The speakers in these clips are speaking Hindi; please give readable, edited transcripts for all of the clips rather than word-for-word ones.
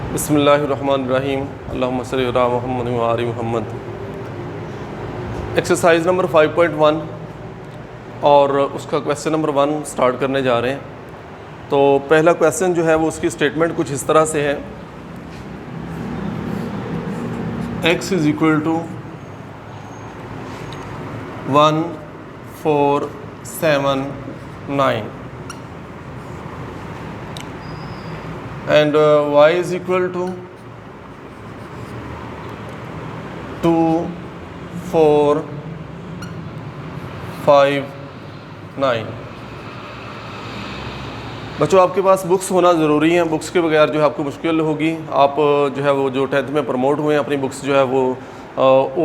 बिस्मिल्लाहिर्रहमानिर्रहीम अल्लाहुम्मा सल्लि अला मुहम्मद व आलि मुहम्मद। एक्सरसाइज नंबर 5.1 और उसका क्वेश्चन नंबर 1 स्टार्ट करने जा रहे हैं। तो पहला क्वेश्चन जो है वो उसकी स्टेटमेंट कुछ इस तरह से है, x is equal to 1 4 7 9 and y is equal to 2 4 5 9। बच्चों आपके पास बुक्स होना ज़रूरी है, बुक्स के बगैर जो है आपको मुश्किल होगी। आप जो है वो जो 10th में प्रमोट हुए हैं अपनी बुक्स जो है वो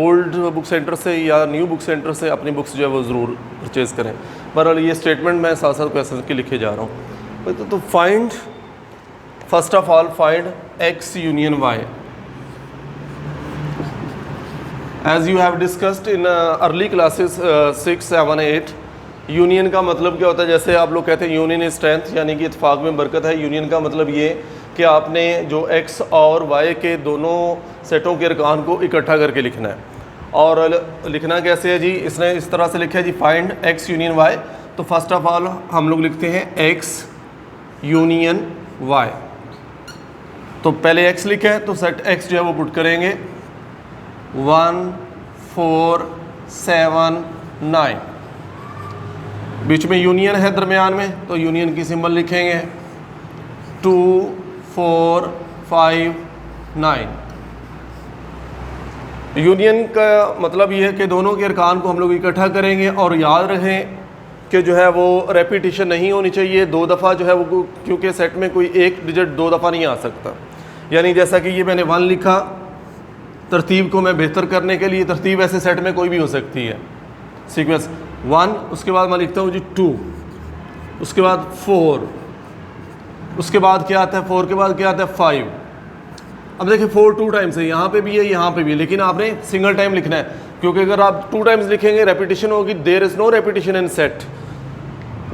ओल्ड बुक सेंटर से या न्यू बुक सेंटर से अपनी बुक्स जो है वो ज़रूर परचेज़ करें। बहरहाल ये स्टेटमेंट मैं साथ साथ क्वेश्चन के लिखे जा रहा हूँ। तो find first of all find x union y। As you have discussed in early classes 6 7 8, union का मतलब क्या होता है? जैसे आप लोग कहते हैं यूनियन इज स्ट्रेंथ, यानी कि इत्तेफाक में बरकत है। यूनियन का मतलब ये कि आपने जो x और y के दोनों सेटों के अरकान को इकट्ठा करके लिखना है। और लिखना कैसे है जी? इसने इस तरह से लिखा है जी, फाइंड x यूनियन y। तो फर्स्ट ऑफ ऑल हम लोग लिखते हैं x यूनियन y। तो पहले x लिखा है तो सेट x जो है वो पुट करेंगे 1 4 7 9। बीच में यूनियन है दरमियान में, तो यूनियन की सिंबल लिखेंगे 2 4 5 9। यूनियन का मतलब ये है कि दोनों के अरकान को हम लोग इकट्ठा करेंगे। और याद रखें कि जो है वो रेपिटिशन नहीं होनी चाहिए दो दफ़ा जो है वो, क्योंकि सेट में कोई एक डिजिट दो दफ़ा नहीं आ सकता। यानी जैसा कि ये मैंने 1 लिखा, तरतीब को मैं बेहतर करने के लिए तरतीब ऐसे सेट में कोई भी हो सकती है। सीक्वेंस 1, उसके बाद मैं लिखता हूँ जी 2, उसके बाद 4, उसके बाद क्या आता है 4 के बाद क्या आता है 5। अब देखिए 4 2 टाइम्स है, यहाँ पे भी है यहाँ पे भी है, लेकिन आपने सिंगल टाइम लिखना है, क्योंकि अगर आप 2 टाइम्स लिखेंगे रेपिटिशन होगी। There is no repetition in set.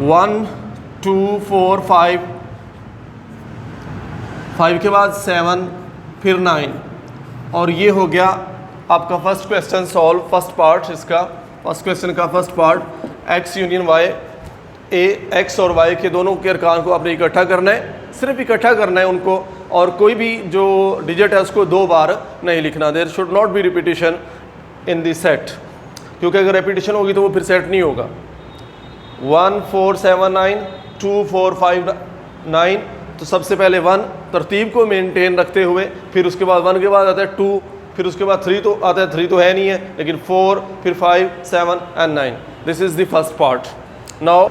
1 2 4 5 के बाद 7 फिर 9। और ये हो गया आपका first question solve, first part इसका, फर्स्ट क्वेश्चन का first part. x union y, x और y के दोनों के अरकान को आपने इकट्ठा करना है, सिर्फ इकट्ठा करना है उनको, और कोई भी जो डिजिट है उसको 2 बार नहीं लिखना। There should not be repetition in this set, क्योंकि अगर रेपिटिशन होगी तो वो फिर सेट नहीं होगा। 1 4 7 9 2 4 5 9। तो सबसे पहले 1 तरतीब को मेंटेन रखते हुए, फिर उसके बाद 1 के बाद आता है 2, फिर उसके बाद 3 तो आता है, 3 तो है नहीं है, लेकिन 4 फिर 5 7 and 9। This is the first part. Now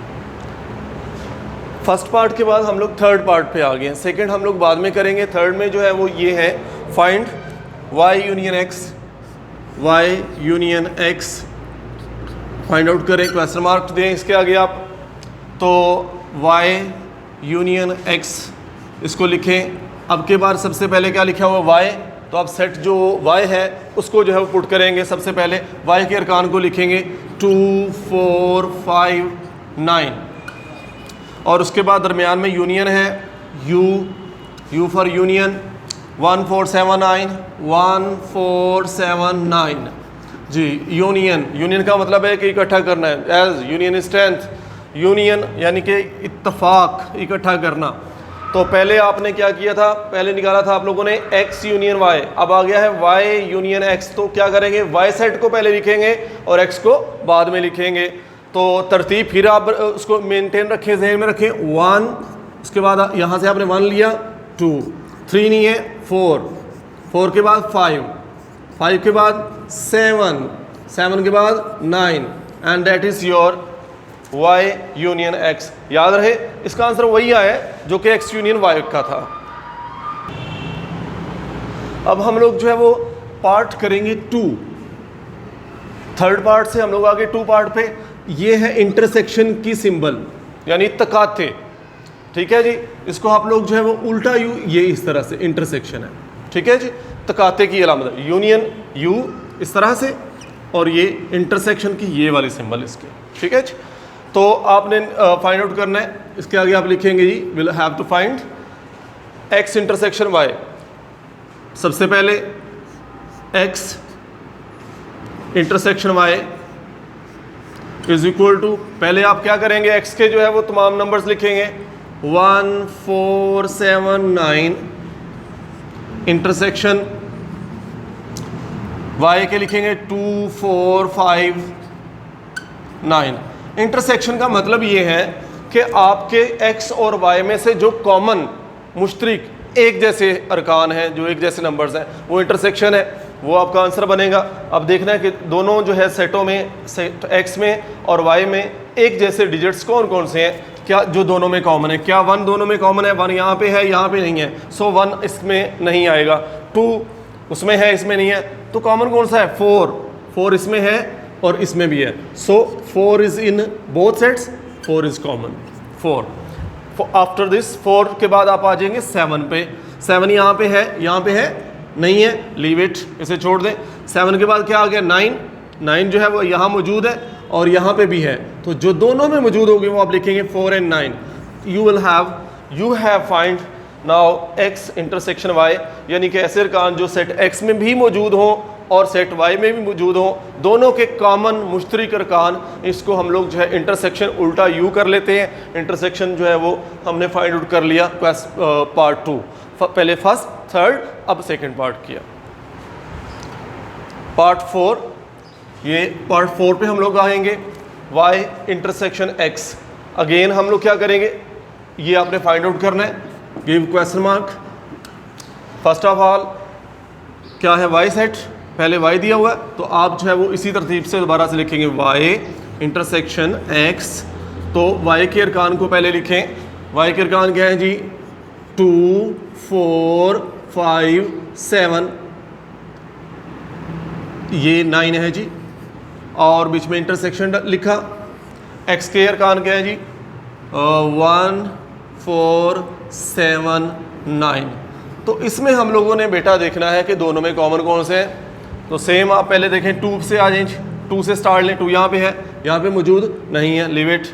first part के बाद हम लोग थर्ड पार्ट पे आ गए हैं। सेकंड हम लोग बाद में करेंगे। थर्ड में जो है वो ये है, find y union x। y union x find out करें, क्वेश्चन मार्क दें इसके आगे आप। तो y यूनियन x इसको लिखें। अब के बार सबसे पहले क्या लिखा हुआ y, तो आप सेट जो y है उसको जो है वो पुट करेंगे। सबसे पहले y के अरकान को लिखेंगे 2 4 5 9। और उसके बाद दरमियान में यूनियन है u फॉर यूनियन 1 4 7 9 1 4 7 9 जी। यूनियन का मतलब है कि इकट्ठा करना है। As union is strength, union यानी कि इत्तफाक, इकट्ठा करना। तो पहले आपने क्या किया था, पहले निकाला था आप लोगों ने x यूनियन y। अब आ गया है y यूनियन x। तो क्या करेंगे, y सेट को पहले लिखेंगे और x को बाद में लिखेंगे। तो तरतीब फिर आप उसको मेंटेन रखें, जहन में रखें। 1, उसके बाद यहाँ से आपने 1 लिया, 2 3 नहीं है 4 के बाद 5 के बाद 7 के बाद 9 and that is your y union x। याद रहे इसका आंसर वही आया है जो कि x यूनियन y का था। अब हम लोग जो है वो पार्ट करेंगे 2। थर्ड पार्ट से हम लोग आगे 2 पार्ट पे। ये है इंटरसेक्शन की सिंबल, यानी तकाते। ठीक है जी, इसको आप लोग जो है वो उल्टा यू, ये इस तरह से इंटरसेक्शन है। ठीक है जी, तकाते की अलामत है यूनियन u इस तरह से, और ये इंटरसेक्शन की ये वाली सिंबल इसके। ठीक है जी, तो आपने फाइंड आउट करना है। इसके आगे आप लिखेंगे जी will have to find x intersection y। सबसे पहले x intersection y is equal to, पहले आप क्या करेंगे, x के जो है वो तमाम नंबर्स लिखेंगे 1 4 7 9 इंटरसेक्शन y के लिखेंगे 2 4 5 9। इंटरसेक्शन का मतलब ये है कि आपके x और y में से जो कॉमन मुश्तरक एक जैसे अरकान हैं, जो एक जैसे नंबर्स हैं, वो इंटरसेक्शन है, वो आपका आंसर बनेगा। अब देखना है कि दोनों जो है सेटों में, सेट x में और y में एक जैसे डिजिट्स कौन कौन से हैं, क्या जो दोनों में कॉमन है। क्या 1 दोनों में कॉमन है? 1 यहाँ पे है, यहाँ पे नहीं है, सो 1 इसमें नहीं आएगा। 2 उसमें है, इसमें नहीं है, तो कॉमन कौन सा है? 4 इसमें है और इसमें भी है, सो 4 is in both sets, 4 is common. 4 after this 4 के बाद आप आ जाएंगे 7 पे। 7 यहाँ पे है, यहाँ पे है नहीं है, लीव इट, इसे छोड़ दें। 7 के बाद क्या आ गया? 9 जो है वो यहाँ मौजूद है और यहाँ पे भी है, तो जो दोनों में मौजूद होगी वो आप लिखेंगे 4 and 9। You have find now x intersection y, यानी कि ऐसे अरकान जो सेट x में भी मौजूद हों और सेट y में भी मौजूद हों, दोनों के कॉमन मुश्तरक अरकान, इसको हम लोग जो है इंटरसेक्शन उल्टा यू कर लेते हैं। इंटरसेक्शन जो है वो हमने फाइंड आउट कर लिया पार्ट 2, पहले फर्स्ट थर्ड, अब सेकंड पार्ट किया। पार्ट 4, ये पार्ट 4 पे हम लोग आएंगे y इंटरसेक्शन x। अगेन हम लोग क्या करेंगे, ये आपने फाइंड आउट करना है, give question mark. First of all क्या है? y सेट, पहले y दिया हुआ है, तो आप जो है वो इसी तरतीब से दोबारा से लिखेंगे y इंटरसेक्शन x। तो y के अरकान को पहले लिखें। y के अरकान क्या है जी? 2 4 5 7, ये 9 है जी, और बीच में इंटरसेक्शन लिखा। x के अरकान क्या है जी? 1 4 7 9। तो इसमें हम लोगों ने बेटा देखना है कि दोनों में कॉमन कौन से हैं। तो सेम आप पहले देखें, 2 से आ जाएं, 2 से स्टार्ट लें। 2 यहाँ पे है, यहाँ पे मौजूद नहीं है, लीव इट।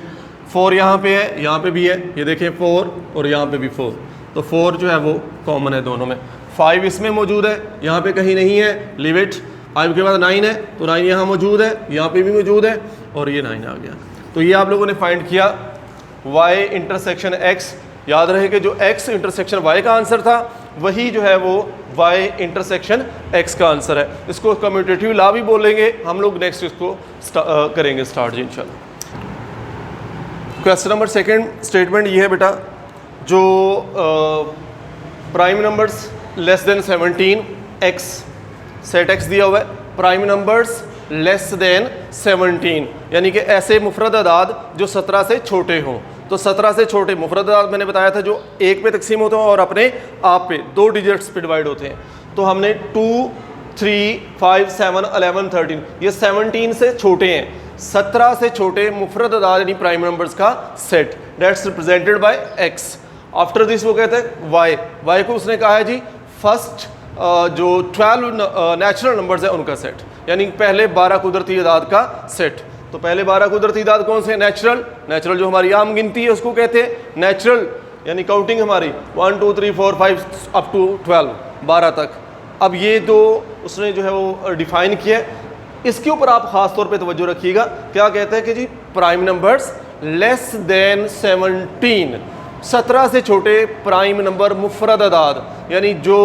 4 यहाँ पे है, यहाँ पे भी है, ये देखें 4 और यहाँ पे भी 4, तो 4 जो है वो कॉमन है दोनों में। 5 इसमें मौजूद है, यहाँ पे कहीं नहीं है, लीव इट। 5 के बाद 9 है, तो 9 यहाँ मौजूद है, यहाँ पे भी मौजूद है, और ये 9 आ गया। तो ये आप लोगों ने फाइंड किया y इंटरसेक्शन x। याद रहे कि जो x इंटरसेक्शन y का आंसर था, वही जो है वो y इंटरसेक्शन x का आंसर है। इसको कम्यूटेटिव लॉ भी बोलेंगे हम लोग, नेक्स्ट इसको करेंगे स्टार्ट जी इंशाल्लाह। क्वेश्चन नंबर सेकंड स्टेटमेंट ये है बेटा, जो prime numbers less than 17 x, set x दिया हुआ है, प्राइम नंबर्स लेस देन 17, यानी कि ऐसे मुफरद अदाद जो 17 से छोटे हों। तो 17 से छोटे मुफरद अदाद मैंने बताया था जो 1 पे तकसीम होते हैं और अपने आप पे 2 डिजिट्स पे डिवाइड होते हैं। तो हमने 2 3 5 7 11 13, ये 17 से छोटे हैं। 17 से छोटे मुफरद अदाद यानी प्राइम नंबर्स का set, that's represented by x। After this वो कहते हैं y को उसने कहा है जी फर्स्ट जो 12 नेचुरल नंबर्स है उनका सेट, यानी पहले 12 कुदरती अदाद का सेट। तो पहले 12 कुदरती अदाद कौन से? नेचुरल जो हमारी आम गिनती है उसको कहते हैं नेचुरल, यानी काउंटिंग हमारी 1 2 3 4 5 अप टू 12, 12 तक। अब ये दो उसने जो है वो डिफाइन किया है, इसके ऊपर आप ख़ास तौर पे तवज्जो रखिएगा। क्या कहते हैं कि जी प्राइम नंबर्स लेस देन 17, 17 से छोटे प्राइम नंबर मुफरद अदाद, यानी जो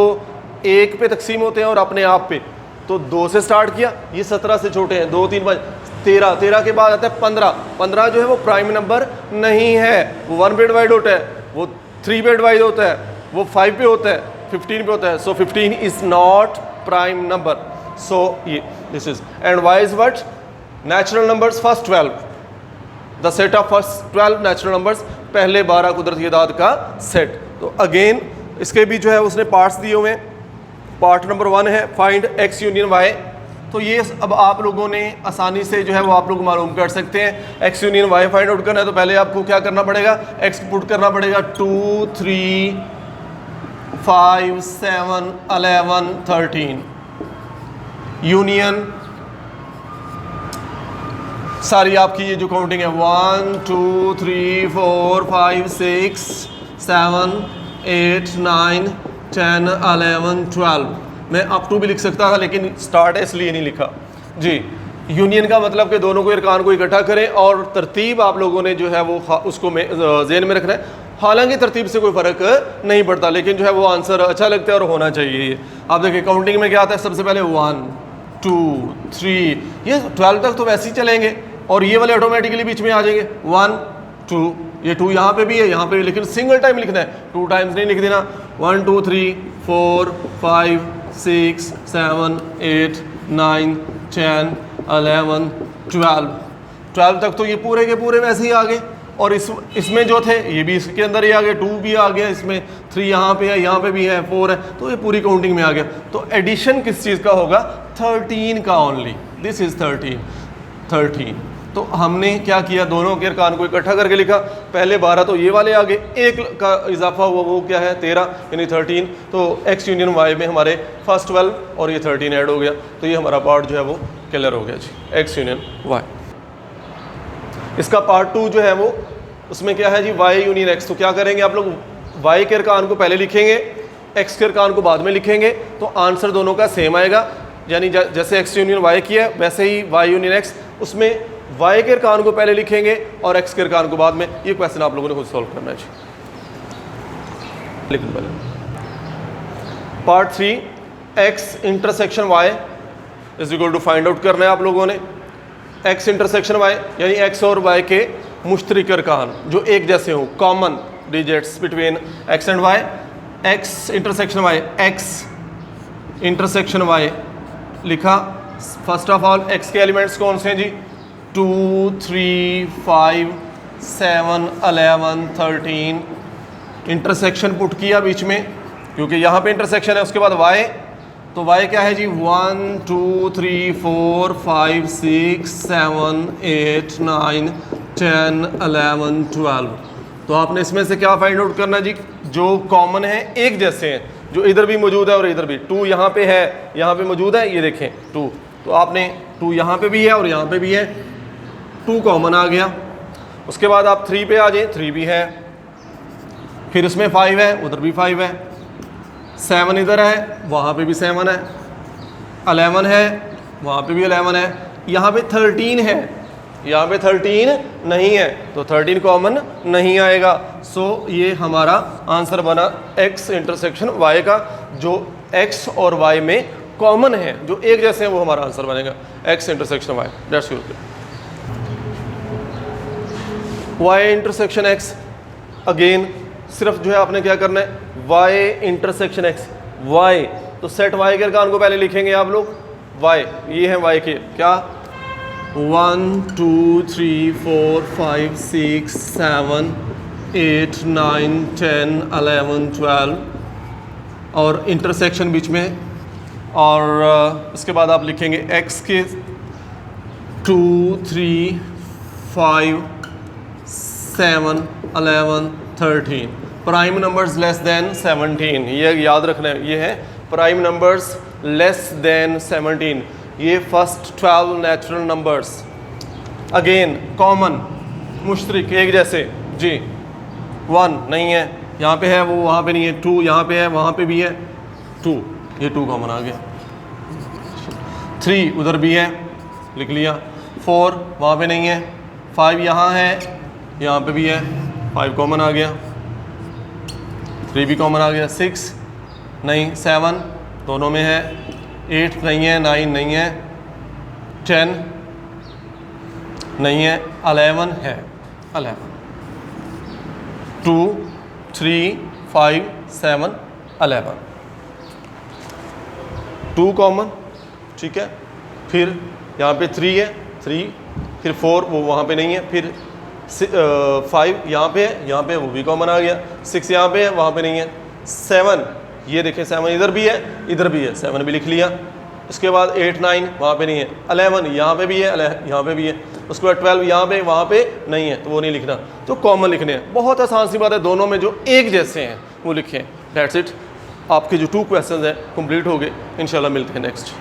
1 पे तकसीम होते हैं और अपने आप पे। तो 2 से स्टार्ट किया, ये 17 से छोटे हैं, 2 3 5 13, 13 के बाद आता है 15, 15 जो है वो प्राइम नंबर नहीं है, वो 1 पे डिवाइड होता है, वो 3 पे डिवाइड होता है, वो 5 पे होता है, 15 पे होता है। सो 15 इज नॉट प्राइम नंबर। सो ये this is and y is what? Natural numbers first 12, the set of first 12 natural numbers, पहले 12 कुदरती अदाद का सेट। तो अगेन इसके भी जो है उसने पार्ट्स दिए हुए हैं। पार्ट नंबर 1 है फाइंड x यूनियन y। तो ये अब आप लोगों ने आसानी से जो है वो आप लोग मालूम कर सकते हैं। x union y find out करना है तो पहले आपको क्या करना पड़ेगा? x पुट करना पड़ेगा 2 3 5 7 11 13, यूनियन सारी आपकी ये जो काउंटिंग है 1 2 3 4 5 6 7 8 9 10 11 12, मैं अप टू भी लिख सकता था लेकिन स्टार्ट है इसलिए नहीं लिखा जी। यूनियन का मतलब कि दोनों को अरकान को इकट्ठा करें और तरतीब आप लोगों ने जो है वो उसको ज़हन में रखना है। हालांकि तरतीब से कोई फ़र्क नहीं पड़ता, लेकिन जो है वो आंसर अच्छा लगता है और होना चाहिए। ये आप देखिए काउंटिंग में क्या आता है, सबसे पहले 1 2 3, ये 12 तक तो वैसे ही चलेंगे और ये वाले ऑटोमेटिकली बीच में आ जाएंगे 1 2, ये 2 यहाँ पे भी है यहाँ पे भी, लेकिन सिंगल टाइम लिखना है, 2 टाइम्स नहीं लिख देना। 1 2 3 4 5 6 7 8 9 10 11 12 तक तो ये पूरे के पूरे वैसे ही आ गए। और इसमें जो थे ये भी इसके अंदर ही आ गए, 2 भी आ गया इसमें, 3 यहाँ पे है, यहाँ पे भी है, 4 है, तो ये पूरी काउंटिंग में आ गया। तो एडिशन किस चीज़ का होगा, 13 का ओनली, दिस इज़ 13। तो हमने क्या किया, दोनों के अरकान को इकट्ठा करके लिखा। पहले 12 तो ये वाले आ गए, एक का इजाफा हुआ वो क्या है 13 यानी 13। तो एक्स यूनियन वाई में हमारे फर्स्ट 12 और ये 13 ऐड हो गया, तो ये हमारा पार्ट जो है वो क्लियर हो गया जी, एक्स यूनियन वाई। इसका पार्ट 2 जो है वो उसमें क्या है जी, वाई यूनियन एक्स। तो क्या करेंगे आप लोग, वाई के अरकान को पहले लिखेंगे, एक्स के अरकान को बाद में लिखेंगे, तो आंसर दोनों का सेम आएगा। यानी जैसे एक्स यूनियन वाई किया है वैसे ही वाई यूनियन एक्स, उसमें वाई के अरकान को पहले लिखेंगे और एक्स के अरकान को बाद में। ये क्वेश्चन आप लोगों ने खुद सॉल्व करना है जी। लिखो पहले part 3 X intersection Y is equal to find out करना है आप लोगों ने। एक्स इंटरसेक्शन वाई यानी एक्स और वाई के मुश्तरक अरकान जो एक जैसे हों, common digits between X and Y. X intersection Y, X intersection Y लिखा। फर्स्ट ऑफ ऑल एक्स के एलिमेंट्स कौन से हैं जी, 2 3 5 7 11 13। इंटरसेक्शन पुट किया बीच में क्योंकि यहाँ पे इंटरसेक्शन है। उसके बाद वाई, तो वाई क्या है जी, 1 2 3 4 5 6 7 8 9 10 11 12। तो आपने इसमें से क्या फाइंड आउट करना जी, जो कॉमन है, एक जैसे हैं, जो इधर भी मौजूद है और इधर भी। 2 यहाँ पे है, यहाँ पे मौजूद है, ये देखें 2, तो आपने 2 यहाँ पे भी है और यहाँ पे भी है, 2 कॉमन आ गया। उसके बाद आप 3 पे आ जाए, 3 भी है, फिर इसमें 5 है, उधर भी 5 है, 7 इधर है, वहाँ पे भी 7 है, 11 है, वहाँ पे भी 11 है, यहाँ पे 13 है, यहाँ पे 13 नहीं है, तो 13 कॉमन नहीं आएगा। सो ये हमारा आंसर बना एक्स इंटरसेक्शन वाई का, जो एक्स और वाई में कॉमन है, जो एक जैसे हैं, वो हमारा आंसर बनेगा X intersection Y. That's your Y intersection X. Again सिर्फ जो है आपने क्या करना है, वाई इंटरसेक्शन एक्स, वाई, तो सेट वाई के अरकान को पहले लिखेंगे आप लोग। वाई, ये है वाई के क्या, 1 2 3 4 5 6 7 8 9 10 11 12 और इंटरसेक्शन बीच में। और इसके बाद आप लिखेंगे एक्स के 2 3 5 7 11 13। प्राइम नंबर्स लेस देन 17, ये याद रखना है, ये है प्राइम नंबर्स लेस देन 17, ये first 12 natural numbers. Again common, मुश्तरक, एक जैसे जी। 1 नहीं है, यहाँ पे है, वो वहाँ पे नहीं है। 2 यहाँ पे है, वहाँ पे भी है, 2, ये 2 कॉमन आ गया। 3 उधर भी है, लिख लिया। 4 वहाँ पे नहीं है, 5 यहाँ है, यहाँ पे भी है, 5 कॉमन आ गया, 3 भी कॉमन आ गया। 6 नहीं, 7 दोनों में है, 8 नहीं है, 9 नहीं है, 10 नहीं है, 11 है, 11। 2 3 5 7 11, 2 कॉमन, ठीक है। फिर यहाँ पे 3 है, 3, फिर 4 वो वहाँ पे नहीं है, फिर 5 यहाँ पे है, यहाँ पे वो भी कॉमन आ गया। 6 यहाँ पे है, वहाँ पे नहीं है। 7 ये देखें, 7 इधर भी है, इधर भी है, 7 भी लिख लिया। उसके बाद 8 9 वहाँ पे नहीं है, 11 यहाँ पे भी है, यहाँ पे भी है। उसके बाद 12 यहाँ पे, वहाँ पे नहीं है, तो वो नहीं लिखना, तो कॉमन लिखने हैं। बहुत आसान सी बात है, दोनों में जो एक जैसे हैं वो लिखें। That's it. आपके जो 2 क्वेश्चन हैं कंप्लीट हो गए। इंशाल्लाह मिलते हैं नेक्स्ट।